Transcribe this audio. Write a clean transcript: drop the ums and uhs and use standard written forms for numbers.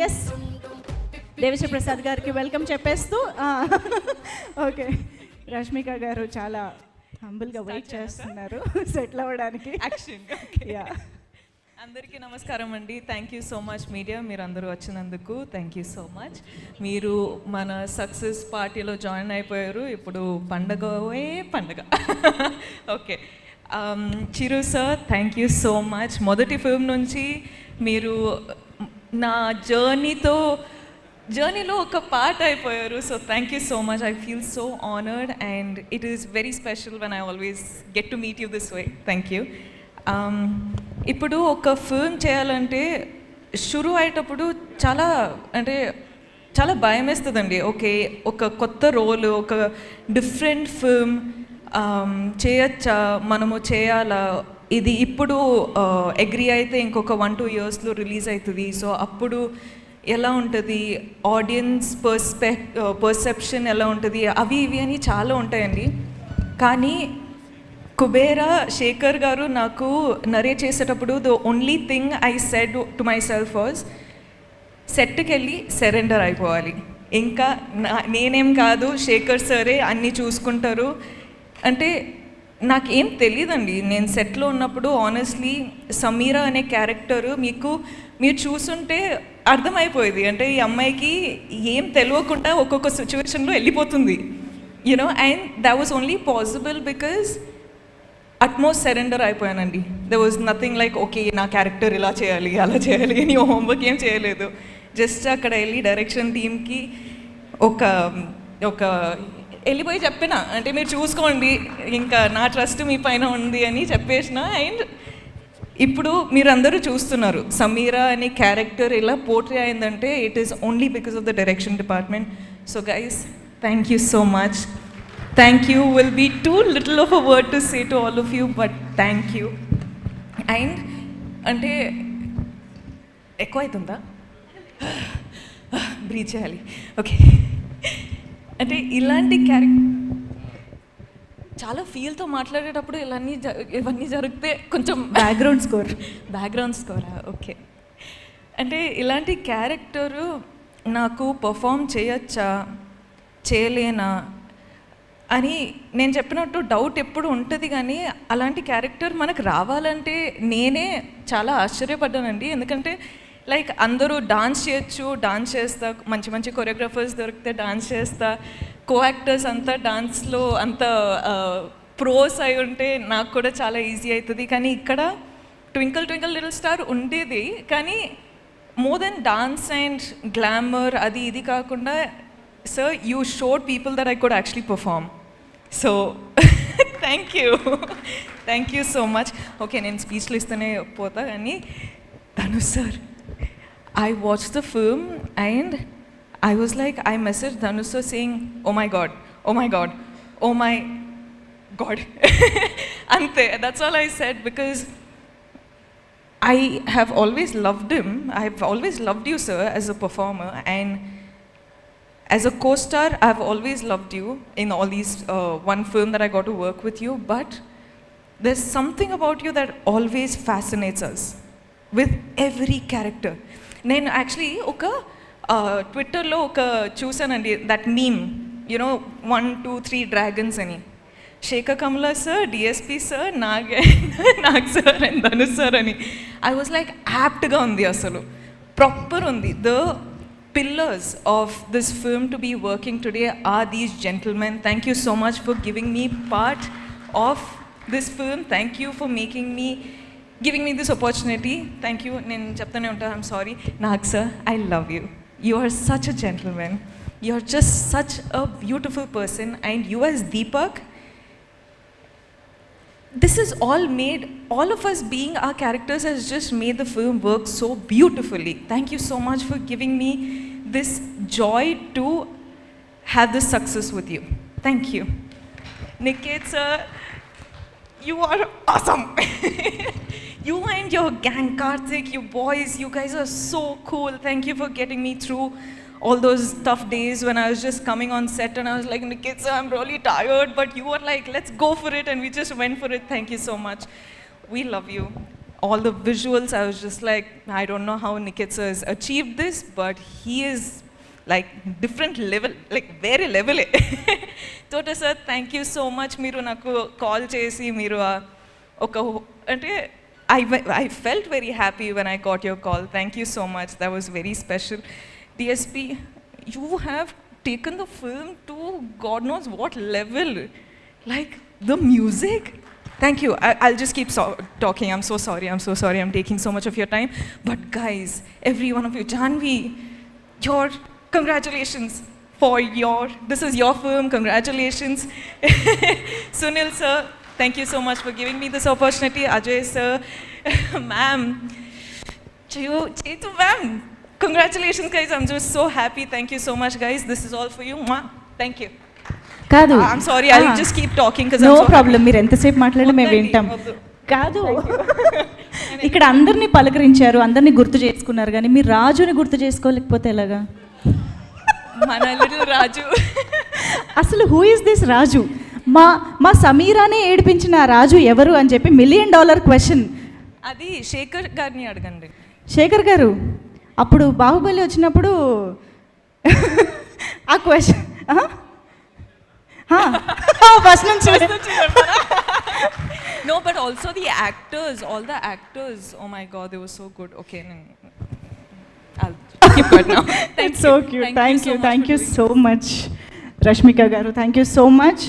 Yes Devi Sri Prasad గారికి welcome చెప్పేస్తూ okay Rashmika గారు చాలా హంబుల్గా వెయిట్ చేస్తున్నారు సెటిల్ అవ్వడానికి. యా అందరికీ నమస్కారం అండి. Thank you so much media, మీరు అందరూ వచ్చినందుకు థ్యాంక్ యూ సో మచ్. మీరు మన సక్సెస్ పార్టీలో జాయిన్ అయిపోయారు. ఇప్పుడు పండగవే పండగ. Okay Chiru sir thank you so much. మొదటి ఫిల్మ్ నుంచి మీరు నా జర్నీలో ఒక పార్ట్ అయిపోయారు. So thank you so much. I feel so honoured and it is very special when I always get to meet you this way. Thank you. ఇప్పుడు ఒక film చేయాలంటే షురు అయ్యేటప్పుడు చాలా భయం వేస్తుందండి. ఓకే ఒక కొత్త రోల్, ఒక డిఫరెంట్ ఫిల్మ్ చేయొచ్చా, మనము చేయాలా, ఇది ఇప్పుడు అగ్రీ అయితే ఇంకొక 1-2 ఇయర్స్లో రిలీజ్ అవుతుంది. సో అప్పుడు ఎలా ఉంటుంది, ఆడియన్స్ పర్సెప్షన్ ఎలా ఉంటుంది, అవి ఇవి అని చాలా ఉంటాయండి. కానీ కుబేరా శేఖర్ గారు నాకు నరేట్ చేసేటప్పుడు the only thing I said to my self was సెట్కి వెళ్ళి సరెండర్ అయిపోవాలి. ఇంకా నేనేం కాదు, శేఖర్ సరే అన్నీ చూసుకుంటారు. అంటే నాకేం తెలియదండి. నేను సెట్లో ఉన్నప్పుడు ఆనెస్ట్లీ సమీరా అనే క్యారెక్టరు మీరు చూసుంటే అర్థమైపోయేది. అంటే ఈ అమ్మాయికి ఏం తెలియకుండా ఒక్కొక్క సిచ్యువేషన్లో వెళ్ళిపోతుంది, you know. And that was only possible because utmost surrender అయిపోయానండి. There was nothing like okay నా క్యారెక్టర్ ఇలా చేయాలి అలా చేయాలి అని హోంవర్క్ ఏం చేయలేదు. జస్ట్ అక్కడ వెళ్ళి డైరెక్షన్ టీమ్కి ఒక వెళ్ళిపోయి చెప్పిన, అంటే మీరు చూసుకోండి, ఇంకా నా ట్రస్ట్ మీ పైన ఉంది అని చెప్పేసిన. అండ్ ఇప్పుడు మీరందరూ చూస్తున్నారు సమీరా అనే క్యారెక్టర్ ఇలా పోర్ట్రే అయిందంటే it is only because of the direction department. So guys thank you so much. Thank you will be too little of a word to say to all of you, but thank you. And అంటే ఎక్కువ అవుతుందా, breath చేయాలి. Okay అంటే ఇలాంటి చాలా ఫీల్తో మాట్లాడేటప్పుడు ఇవన్నీ జరిగితే కొంచెం బ్యాక్గ్రౌండ్ స్కోరా ఓకే. అంటే ఇలాంటి క్యారెక్టరు నాకు పర్ఫామ్ చేయొచ్చా చేయలేనా అని నేను చెప్పినట్టు డౌట్ ఎప్పుడు ఉంటుంది. కానీ అలాంటి క్యారెక్టర్ మనకు రావాలంటే నేనే చాలా ఆశ్చర్యపడ్డానండి. ఎందుకంటే లైక్ అందరూ డాన్స్ చేయొచ్చు, డాన్స్ చేస్తా, మంచి మంచి కొరియోగ్రాఫర్స్ దొరికితే డాన్స్ చేస్తా, కో యాక్టర్స్ అంతా డాన్స్లో అంత ప్రోస్ అయి ఉంటే నాకు కూడా చాలా ఈజీ అవుతుంది. కానీ ఇక్కడ ట్వింకిల్ ట్వింకిల్ లిటిల్ స్టార్ ఉండేది, కానీ more than dance and glamour అది ఇది కాకుండా sir, you showed people that I could actually perform. So, thank you so much. Okay, నేను స్పీచ్లో ఇస్తూనే పోతా. కానీ Dhanush sir, I watched the film and I was like, I messaged Dhanush sir saying, oh my god, ante, that's all I said, because I have always loved him. I have always loved you sir as a performer, and as a co-star, I've always loved you in all these one film that I got to work with you, but there's something about you that always fascinates us with every character. నేను actually ఒక ట్విట్టర్లో ఒక చూసానండి, that meme, you know 1, 2, 3 dragons అని. Shekhar Kamala sir, DSP sir, Nag sir and Dhanush sir అని. I was like యాప్ట్గా ఉంది, అసలు ప్రాపర్ ఉంది. The pillars of this film to be working today are these gentlemen. Thank you so much for giving me part of this film. Thank you for giving me this opportunity. Thank you. Nen cheptane unta, I'm sorry. Nag sir, I love you. You are such a gentleman. You are just such a beautiful person, and you as Deepak, this is all of us being our characters has just made the film work so beautifully. Thank you so much for giving me this joy to have this success with you. Thank you. Niket sir, you are awesome. You and your gang, Karthik, you boys, you guys are so cool. Thank you for getting me through all those tough days when I was just coming on set and I was like, Niket sir, I'm really tired, but you were like, let's go for it, and we just went for it. Thank you so much. We love you. all the visuals, I was just like, I don't know how Nikit sir has achieved this, but he is like different level, like very level. Tota sir, thank you so much. Meeru naku call chesi meeru oka ante I felt very happy when I got your call. Thank you so much. That was very special. DSP, you have taken the film to God knows what level. Like the music. Thank you. I'll just keep talking. I'm so sorry. I'm taking so much of your time. But guys, every one of you, Janvi, congratulations for this is your film. Congratulations. Sunil sir, thank you so much for giving me this opportunity. Ajay sir, ma'am, Chetu ma'am, congratulations guys. I'm just so happy. Thank you so much guys. This is all for you. Mwah. Thank you. కాదు I'm sorry. I'll just keep talking because no I'm so problem, మీరు ఎంతసేపు మాట్లాడినా మేము వింటాం. కాదు, ఇక్కడ అందరినీ పలకరించారు, అందరినీ గుర్తు చేసుకున్నారు, కానీ మీరు రాజుని గుర్తు చేసుకోలేకపోతే ఎలాగా? మన little రాజు. అసలు హూ ఇస్ దిస్ రాజు? మా సమీరానే ఏడిపించిన ఆ రాజు ఎవరు అని చెప్పి $1 million క్వశ్చన్. అది శేఖర్ గారిని అడగండి. శేఖర్ గారు అప్పుడు బాహుబలి వచ్చినప్పుడు ఆ క్వశ్చన్ ఫస్ట్ నుంచి No, but also the actors, all the actors, oh my god, they were so good. Okay, I'll keep quiet now. It's so cute. Thank you so much. Rashmika garu, thank you so much.